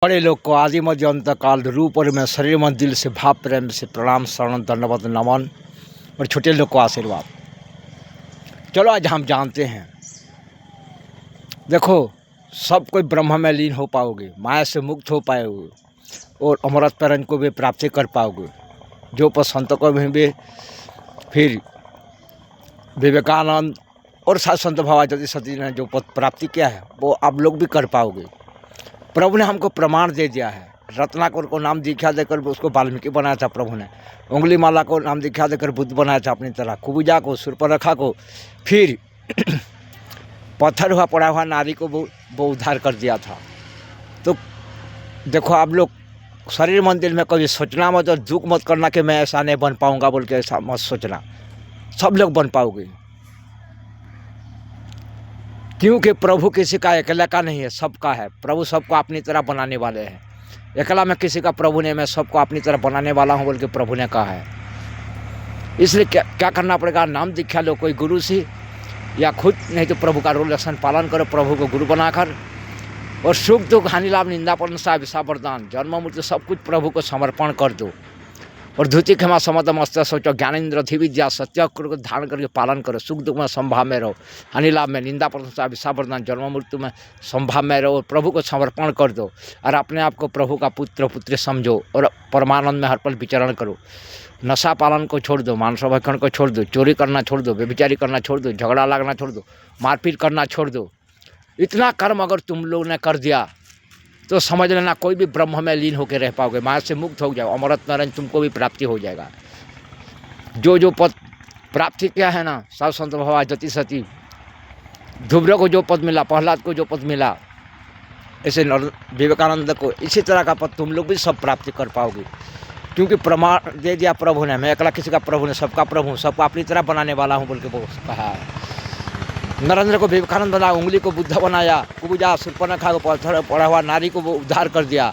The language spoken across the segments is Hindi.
बड़े लोग को आदि मध्य अंत काल रूप और में शरीर मन दिल से भाव प्रेम से प्रणाम शरण दंडवत नमन और छोटे लोग को आशीर्वाद। चलो आज हम जानते हैं, देखो सब कोई ब्रह्म में लीन हो पाओगे, माया से मुक्त हो पाओगे और अमृत परन को भी प्राप्ति कर पाओगे। जो संत को भी फिर विवेकानंद और सात संत भवा ज्योति सती ने जो पद प्राप्ति किया है वो आप लोग भी कर पाओगे। प्रभु ने हमको प्रमाण दे दिया है। रत्नाकर को नाम दीक्षा देकर उसको वाल्मीकि बनाया था प्रभु ने। उंगली माला को नाम दीक्षा देकर बुद्ध बनाया था अपनी तरह। कुबुजा को, शूर्पणखा को, फिर पत्थर हुआ पड़ा हुआ नारी को वो उद्धार कर दिया था। तो देखो आप लोग शरीर मंदिर में कभी सोचना मत और दुख मत करना कि मैं ऐसा नहीं बन पाऊंगा बोल के, ऐसा मत सोचना। सब लोग बन पाओगे, क्योंकि प्रभु किसी का अकेला का नहीं है, सबका है। प्रभु सबको अपनी तरह बनाने वाले हैं। अकेला मैं किसी का प्रभु नहीं, मैं सबको अपनी तरह बनाने वाला हूँ बोल के प्रभु ने कहा है। इसलिए क्या करना पड़ेगा, नाम दीक्षा लो कोई गुरु से या खुद, नहीं तो प्रभु का रोल लक्षण पालन करो प्रभु को गुरु बनाकर। और सुख दुख हानि लाभ निंदा प्रशंसा अभिशाप वरदान जन्म मृत्यु सब कुछ प्रभु को समर्पण कर दो। और धुति क्षमा समद मस्त सोचो ज्ञानेन्द्र धि विद्या सत्य को धारण करके पालन करो। सुख दुख में संभाव में रहो, हानि लाभ में निंदा प्रशंसा अभिशाप वरदान जन्म मृत्यु में संभाव में रहो। प्रभु को समर्पण कर दो और अपने आप को प्रभु का पुत्र पुत्री समझो और परमानंद में हर पल विचरण करो। नशा पालन को छोड़ दो, मांस भक्षण को छोड़ दो, चोरी करना छोड़ दो, व्यभिचारी करना छोड़ दो, झगड़ा लगना छोड़ दो, मारपीट करना छोड़ दो। इतना कर्म अगर तुम लोगों ने कर दिया तो समझ लेना कोई भी ब्रह्म में लीन होकर रह पाओगे, माया से मुक्त हो जाओ, अमृत नारायण तुमको भी प्राप्ति हो जाएगा। जो पद प्राप्ति किया है ना, साधु संत भवा ज्योति सती, ध्रुव को जो पद मिला, प्रहलाद को जो पद मिला, ऐसे विवेकानंद को इसी तरह का पद तुम लोग भी सब प्राप्ति कर पाओगे। क्योंकि प्रमाण दे दिया प्रभु ने, मैं अकेला किसी का प्रभु ने, सबका प्रभु हूँ, सबको अपनी तरह बनाने वाला हूँ बोल के वो कहा है। नरेंद्र को विवेकानंद बनाया, उंगली को बुद्ध बनाया, कुबुजा शूर्पणखा को पत्थर पड़ा हुआ नारी को वो उद्धार कर दिया।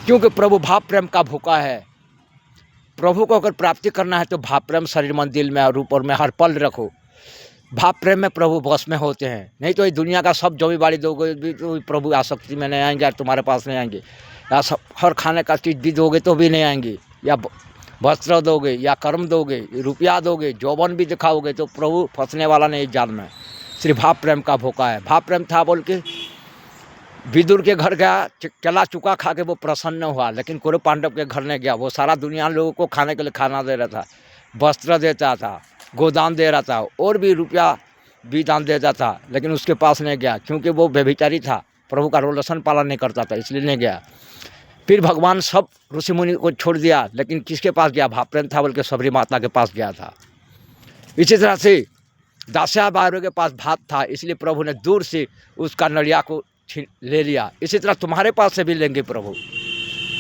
क्योंकि प्रभु भाव प्रेम का भूखा है। प्रभु को अगर प्राप्ति करना है तो भाव प्रेम शरीर मन दिल में और ऊपर में हर पल रखो। भाव प्रेम में प्रभु बस में होते हैं। नहीं तो ये दुनिया का सब जो भी बाड़ी दोगे भी तो प्रभु आसक्ति में नहीं आएंगे और तुम्हारे पास नहीं आएंगे। या सब हर खाने का चीज़ भी दोगे तो भी नहीं आएंगे, या वस्त्र दोगे या कर्म दोगे, रुपया दोगे, जौवन भी दिखाओगे तो प्रभु फंसने वाला नहीं जाल में। सिर्फ भाव प्रेम का भूखा है। भाव प्रेम था बोल के विदुर के घर गया, केला चुका खा के वो प्रसन्न हुआ, लेकिन कौरव पांडव के घर नहीं गया। वो सारा दुनिया लोगों को खाने के लिए खाना दे रहा था, वस्त्र देता था, गोदान दे रहा था और भी रुपया भी दान देता था, लेकिन उसके पास नहीं गया क्योंकि वो व्यभिचारी था, प्रभु का रोल लक्षण पालन नहीं करता था, इसलिए नहीं गया। फिर भगवान सब ऋषि मुनि को छोड़ दिया, लेकिन किसके पास गया, भाव प्रेम था बोल के सबरी माता के पास गया था। इसी तरह से दास्या बारह के पास भात था, इसलिए प्रभु ने दूर से उसका नड़िया को ले लिया। इसी तरह तुम्हारे पास से भी लेंगे प्रभु।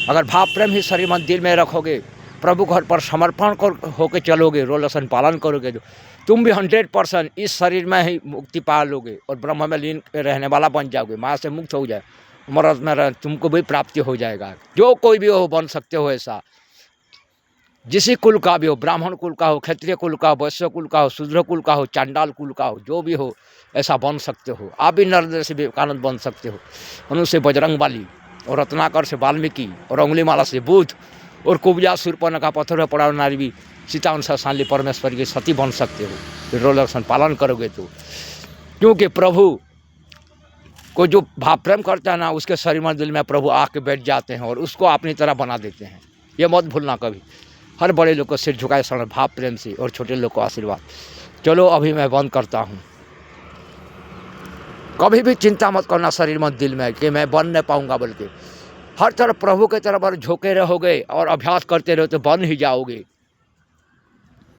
अगर भाव प्रेम ही शरीर मन दिल में रखोगे, प्रभु घर पर समर्पण होकर चलोगे, रोल लक्षण पालन करोगे, तो तुम भी 100% इस शरीर में ही मुक्ति पा लोगे और ब्रह्म में लीन रहने वाला बन जाओगे। माया से मुक्त हो जाए, अमृत में तुमको भी प्राप्ति हो जाएगा। जो कोई भी हो बन सकते हो ऐसा, जिस कुल का भी हो, ब्राह्मण कुल का हो, क्षत्रिय कुल का हो, वैश्य कुल का हो, शूद्र कुल का हो, चांडाल कुल का हो, जो भी हो ऐसा बन सकते हो। आप भी नरेंद्र से विवेकानंद बन सकते हो, मनु से बजरंगबली और रत्नाकर से वाल्मीकि और उंगली माला से बुद्ध और कुबजा शूर्पणखा पत्थर में पड़ा नारी भी सीता अनुसार शाली परमेश्वर की सती बन सकते हो, फिर रोल लक्षण पालन करोगे तो। क्योंकि प्रभु को जो भाव प्रेम करता है ना, उसके शरीर में दिल में प्रभु आके बैठ जाते हैं और उसको अपनी तरह बना देते हैं। ये मत भूलना कभी। हर बड़े लोग को सिर झुकाए शरण भाव प्रेम से और छोटे लोग को आशीर्वाद। चलो अभी मैं बंद करता हूँ। कभी भी चिंता मत करना शरीर में दिल में कि मैं बन नहीं पाऊंगा, बल्कि हर तरफ प्रभु के तरफ झोंके रहोगे और अभ्यास करते रहो तो बन ही जाओगे।